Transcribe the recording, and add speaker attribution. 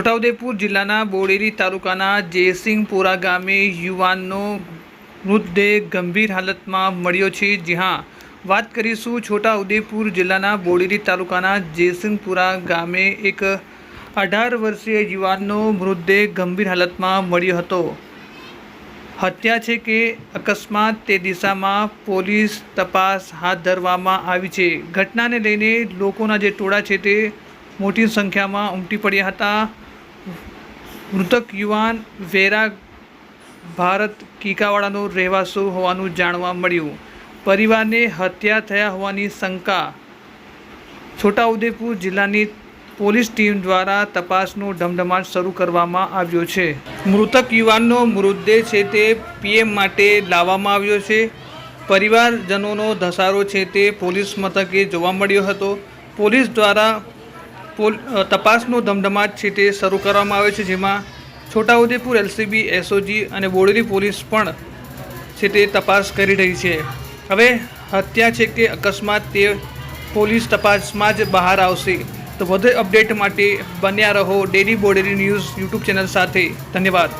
Speaker 1: છોટાઉદેપુર જિલ્લાના બોડેલી તાલુકાના જયસિંહપુરા ગામે યુવાનનો મૃતદેહ ગંભીર હાલતમાં મળ્યો છે। જ્યાં વાત કરીશું છોટાઉદેપુર જિલ્લાના બોડેલી તાલુકાના જયસિંહપુરા ગામે એક 18 વર્ષીય યુવાનનો મૃતદેહ ગંભીર હાલતમાં મળ્યો હતો। હત્યા છે કે અકસ્માત તે દિશામાં પોલીસ તપાસ હાથ ધરવામાં આવી છે। ઘટનાને લઈને લોકોના જે ટોળા છે તે મોટી સંખ્યામાં ઉમટી પડ્યા હતા। મૃતક યુવાન વેરા ભારત કીકાવાડાનો રહેવાસી હોવાનું જાણવા મળ્યું। પરિવારને હત્યા થયા હોવાની શંકા છોટાઉદેપુર જિલ્લાની પોલીસ ટીમ દ્વારા તપાસનો ધમધમાટ શરૂ કરવામાં આવ્યો છે। મૃતક યુવાનનો મૃતદેહ છે તે પીએમ માટે લાવવામાં આવ્યો છે। પરિવારજનોનો ધસારો છે તે પોલીસ મથકે જોવા મળ્યો હતો। પોલીસ દ્વારા તપાસનો ધમધમાટ છે તે શરૂ કરવામાં આવ્યો છે, જેમાં છોટાઉદેપુર એલસીબી, એસઓજી અને બોડેલી પોલીસ પણ છે તે તપાસ કરી રહી છે। હવે હત્યા છે કે અકસ્માત તે પોલીસ તપાસમાં જ બહાર આવશે। તો વધુ અપડેટ માટે બન્યા રહો daily Bodeli news YouTube channel સાથે। ધન્યવાદ।